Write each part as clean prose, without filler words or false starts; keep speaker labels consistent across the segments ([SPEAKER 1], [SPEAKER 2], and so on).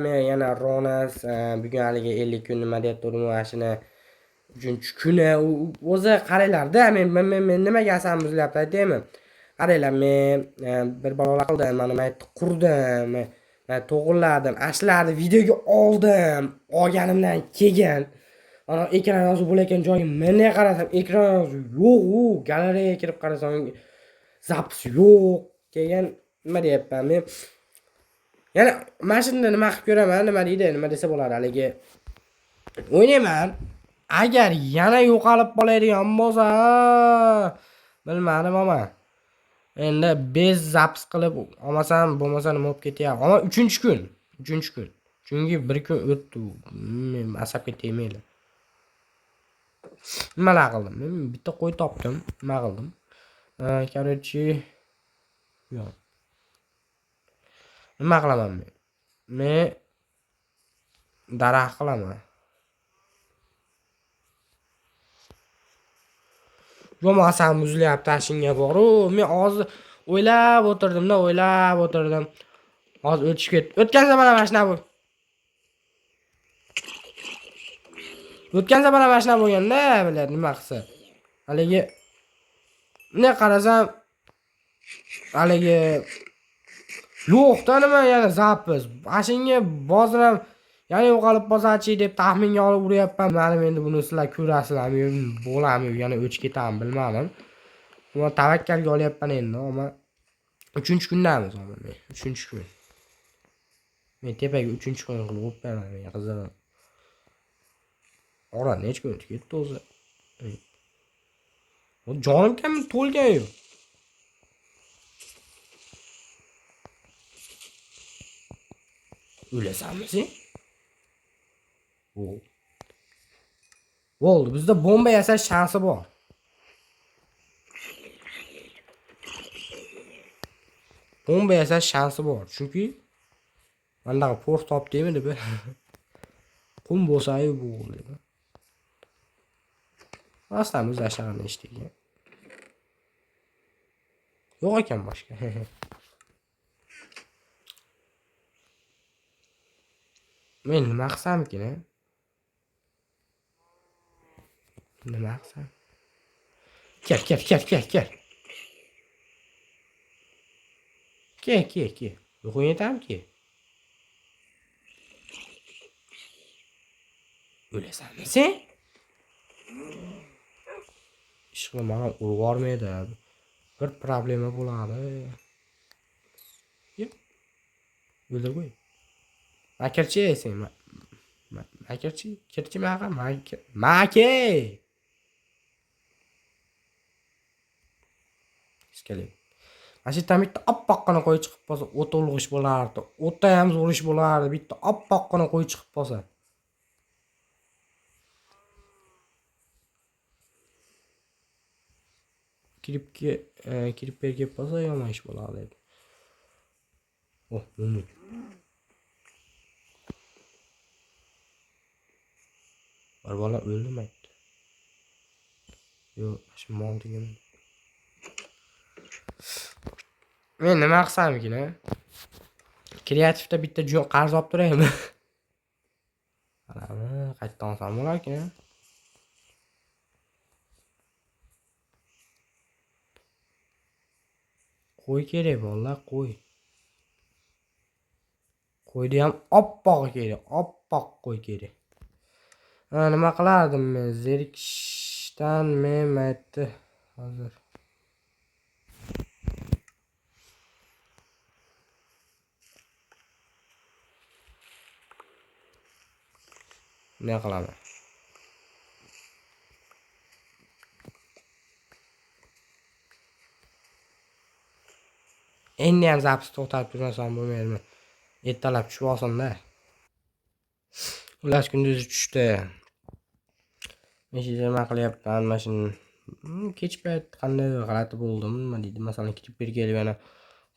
[SPEAKER 1] Men yana Ronas bugun haligi 50 kun nima deb turdim, mashina 3-kuni o'zi qaranglar-da, men nimaga asam buzilyapti aytaymi? Qaranglar, men bir balolar qildim, mana men qurdim, men to'g'riladim, ashlarni videoga oldim, olganimdan keyin ana ekran yozuv bo'layotgan joyim menga qarasam ekran yozuv yo'q-u, galereyaga kirib qarasam zapis yo'q. Keyin nima deyapman men? Yana mashinani nima qilib ko'raman, nima deydi, nima desa bo'ladi haligi. O'ynayman. Agar yana yo'qolib qoladigan bo'lsa, bilmadim ama. Endi bez zapis qilib olmasam, bo'lmasa nima bo'lib ketyapti. Ama 3-kun. 3-kun. Chunki bir kun o'tdi. Men asabga tegmaydi. Nimalar qildim? Men bitta qo'y topdim, nima qildim? Короче, yo'q. Nima qilaman men? Men daraxt qilaman. Yo'masam buzilyapti tashinga bor-u. Men hozir o'ylab o'tirdim. Hozir o'tishib ketdi. O'tgansa mana mashina bu. O'tgansa mana mashina bo'lganda, biladi nima qilsa. Haligi ne qarasam haligi yo'qda nima yana zapis. Mashinga bozram yana yo'qolib qolsachi deb taxminga olib uryapman. Mana endi buni sizlar ko'rasizlarmi, bo'ladimi, yana o'chib ketamiz bilmadim. Buni tavakkalga olyapman endi, ammo 3-kundamiz hozir men. 3-kun. Men tepaga 3-kun qilib o'pmayman men qizim. Ora necha kun o'tib ketdi o'zi. O jonim kam to'lgan-yu. O'lasanmi sen? Bo'ldi, bizda bomba yasash shansi bor. Bomba yasash shansi bor. Chunki mandaqa port topdimi deb. Qum bo'lsa-yu bo'ldi. Rostdan o'zlashlarni eshitdik. Yo'q ekan boshqa. Men nima qilsamkin? Nima qilsam? Kel. Kel. Yo'q yetamki. O'lasanmi sen? Ishqilib mana urib yormaydi. Bir problema bo'ladi. Yo'q. O'ldir qo'y. Makirchi sen. Kirchi maqa. Maki. Iskelet. Ashitdan bitta oppoqqina qo'y chiqib qolsa, o't ulg'ish bo'lardi. O'tda ham zo'rish bo'lardi. Bitta oppoqqina qo'y chiqib qolsa. Kirib kelib qolsa yomon ish bo'lardi. Oh, bo'ldi. Bola o'ldimi aytdi. Yo'q, shu mol degan. Men nima qilsamkin? Kreativda bitta qarz olib turaymi? Qarami, qayerdan olsam bo'larkin? Qo'y kerak bo'llar, qo'y. Qo'yni ham oppoq kerak, oppoq qo'y kerak. Nima qilardim men? Zerikishdan men aytdi hozir. Ne qilaman? Endi ham zapis to'xtatib turmasam bo'lmaydimi? Ertalab tushib olsin-da. Ular kunduzi tushdi. Men nima qilyapman? Mashina kech payt qanday g'alati bo'ldim, nima deydi? Masalan, kirib kelib yana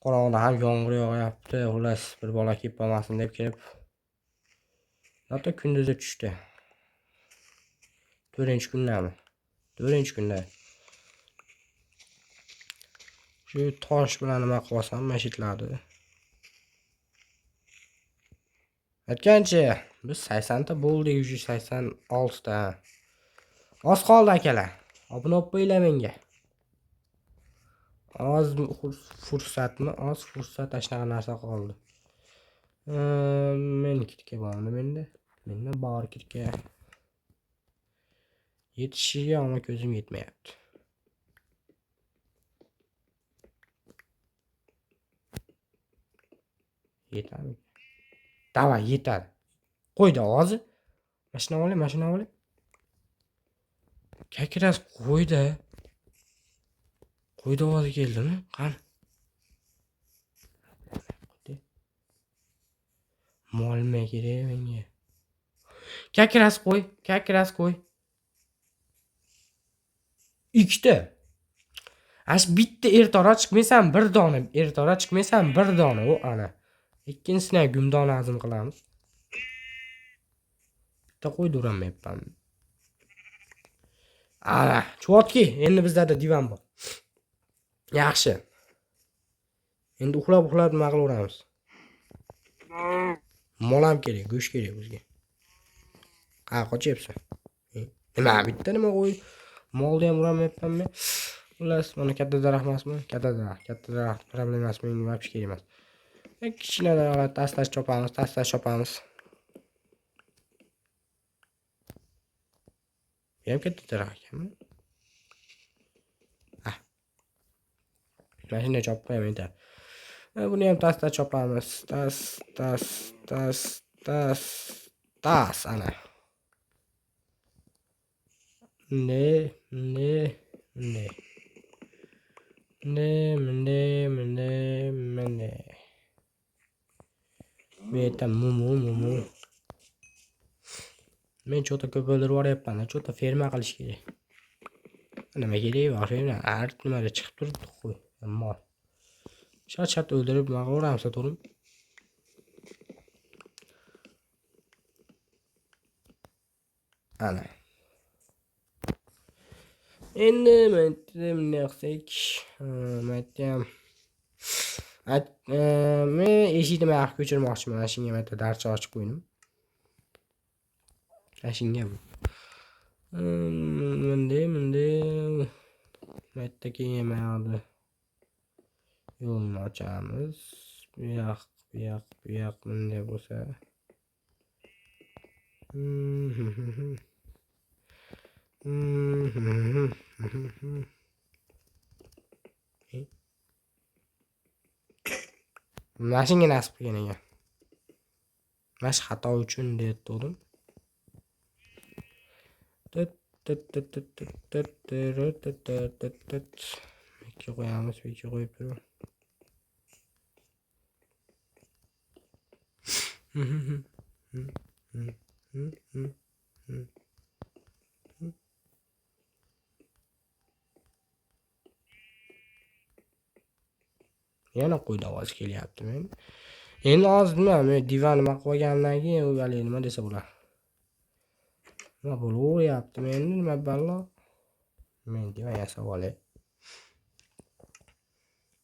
[SPEAKER 1] qorong'ida ham yomg'ir yog'yapti. Xullas, bir bola kelib qolmasin deb kelib. Hatto kunduzi tushdi. 4-kundami? 4-kunda. Shu tosh bilan nima qilsam, mashitlardi. Aytgancha, biz 80 ta bo'ldi, 186 ta. Oz qoldi akalar. Obuna olib qo'yinglar menga. Oz fursatmi? Oz fursat shunaqa narsa qoldi. Men kitga bordi menda. Menda bor kitga. Yetishiga ammo ko'zim yetmayapti. Yetadi. Davay, yetadi. Qo'ydi ovozi. Mashina oling. Kakiras qo'ydi. Qo'ydi ovozi keldimi? Qani? Molma kerak menga. Kakiras qo'y. Ikkita. Ash bitta ertaroq chiqmaysan, bir dona. Ertaroq chiqmaysan, bir dona. O ana. Ikkinchisini gumdon azm qilamiz. Bitta qo'ydi uranmayapman. Ana, chuvotki, endi bizlarda divan bor. Yaxshi. Endi uxlab nima qilaveramiz? Molam kerak, go'sht kerak bizga. Qochyapsan. Nima bitta nima qo'y? Molni ham uramayapmanmi? Xullas, mana katta daraxt emasmi? Katta daraxt problem emasmi? Nima pish kerak emas. Kichkina daraxt tas chopamiz. Ham katta daraxt ekanmi? Mashina chopib qo'yaman yetar. Buni ham tas chopamiz. Tas ana. Ne. Beta mumu. Men cho'ta ko'p o'ldirib yuboryapman. Cho'ta ferma qilish kerak. Nima kerak bor ferma? Nimada chiqib turibdi qo'y. Ammo shart o'ldirib nima qilaveramiz, to'g'rimi? Ana. Endi men qilsak, aytdim. Men eshikni mahv ko'chirmoqchiman. Shunga men darcha ochib qo'ydim. Shunga bu. Bunday. Maytda kelmayadi. Yo'lni ochamiz. Bu yoq bunday bo'lsa. Mashinaga nasib qilgan ekan. Mash xato uchun deyapdim. Ikki qo'yamiz, ikki qo'yib turib. Yana qo'ydi ovoz kelyapti men. Endi hozir nima, men divan nima qo'ygandan keyin u g'alay nima desa bo'ladi. Nima bo'layapti men nima ballo? Men divan yasab olay.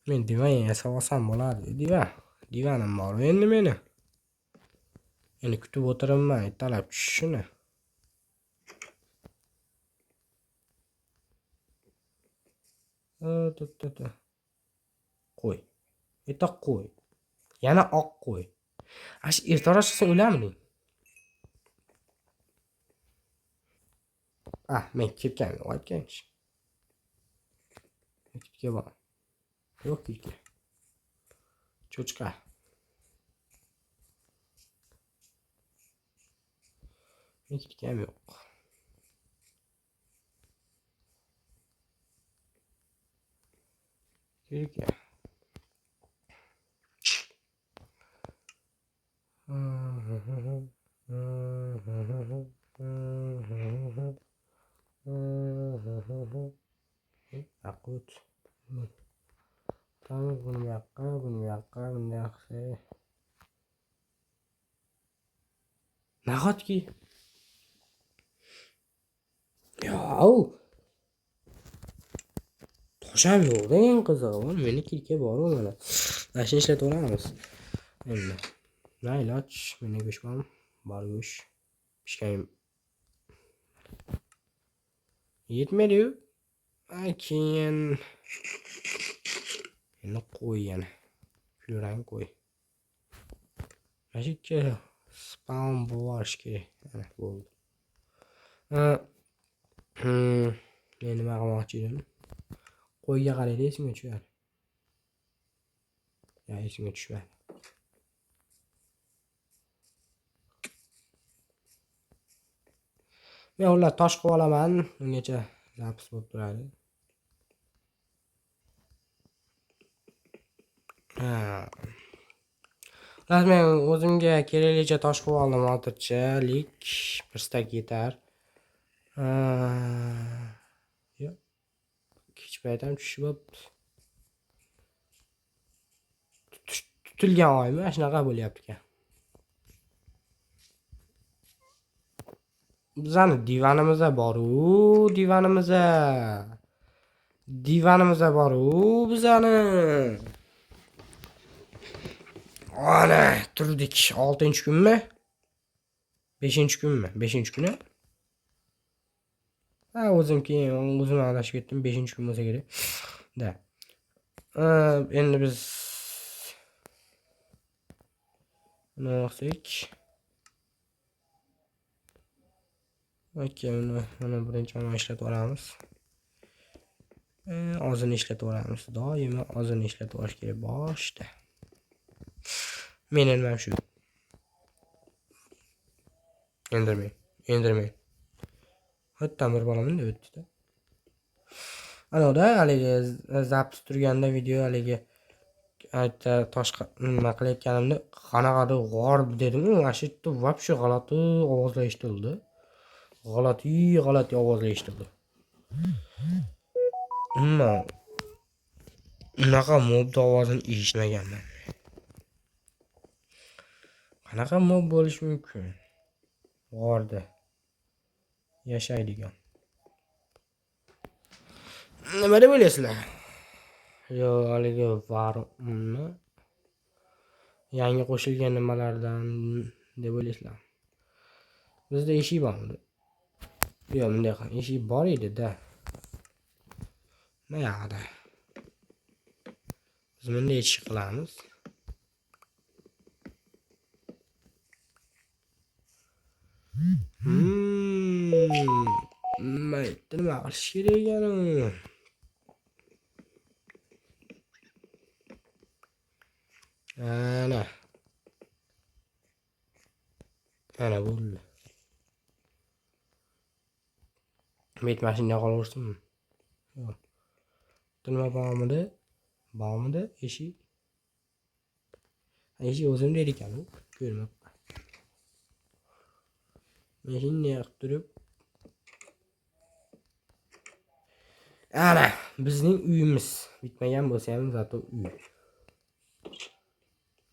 [SPEAKER 1] Men divan yasab olsam bo'ladi. Divanim bor endi meni. Endi kutib o'tiribman, talab tushishini. Qo'y. Eta qo'y. Yana oq qo'y. Ash ertaroq chiqsa o'lamiding. Men ketgan, aytganchi. Kitga bor. Yo'q kitga. Cho'chqa. Kitga ham yo'q. Kitga. Akut. Tamam bunu yakka bunday qilsa. Nahotki. Yo'q. Tosham yo'q-da eng qizig'i. Meni kitga bor mana. Mashina ishlataveramiz. Endi. Nailoj, meni go'shtim, bor go'sh. Pishgan yetmadi-yu. Keyin endi qo'y yana. Kulrang qo'y. Mashikka spawn bo'lish kerak. Mana bo'ldi. Men nima qilmoqchi edim? Qo'yga qaraydi, esimga tushadi. Ya esimga tushmadi. Men ular tosh qilib olaman, ungacha zapis bo'lib turadi. Men o'zimga keraklicha tosh qilib oldim, hozirchalik bir stak yetar. Yo'q. Kech paytam tushib bo'pti. Tutilgan oymi? Shunaqa bo'lyapti ekan. Bizani divanimizda bor-u, divanimizda bor-u bizani. Ana, turdik. 6-kunmi? 5-kunmi? 5-kuni. O'zim adashib ketdim. 5-kun bo'lsa kerak. Da. Endi biz nima qilsak? Mana birinchi ishlatib olamiz. Ozini ishlatib olamiz. Doimo ozini ishlatib olish kerak boshda. Men ham shu. Enderman. Hatto bir bolamin deb o'tdi-da. Anoda haligi zapis turganda video haligi aytda toshqa nima qilayotganimda qanaqadir g'or dedim, mana shu yerda вообще g'alati ovozlar eshitildi. G'alati ovozlar eshitildi. Unaqa mobda ovozini eshitmaganman. Qanaqa mob bo'lish mumkin? G'orda yashaydigan. Nima deb o'ylaysizlar? Yo, haligi varmi? Yangi qo'shilgan nimalardan deb o'ylaysizlar? Bizda eshik bormi? Yo'q, bunday eshik bor edi-da. Mayada. Biz bunday eshik qilamiz. Mayda nima qilish kerak ekan? Ana bo'ldi. Bet mashinada qolaversinmi? Yo'q. Nima bormidi? Eshik. Eshik o'zimda ekan-ku, ko'rmabman. Mashinani yoqib turib. Ana, bizning uyimiz. Bitmagan bo'lsa ham zato uy.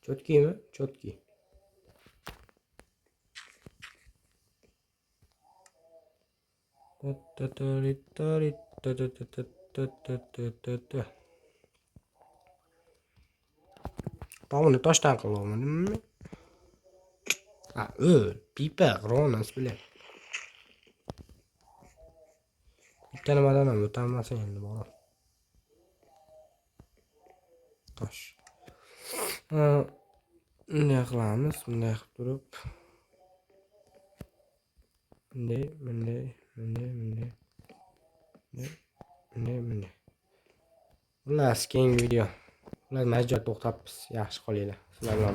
[SPEAKER 1] Cho'tkimi? Cho'tki. Tomini toshdan qilamanmi? Pipa g'ronas bilan. Bitta nimadan ham o'tolmasin endi bor. Tosh. Bunday qilamiz, bunday qilib turib. Bunday. Xullas, keyingi video. Ular majbur to'xtabmiz. Yaxshi qolinglar. Sizlar bilan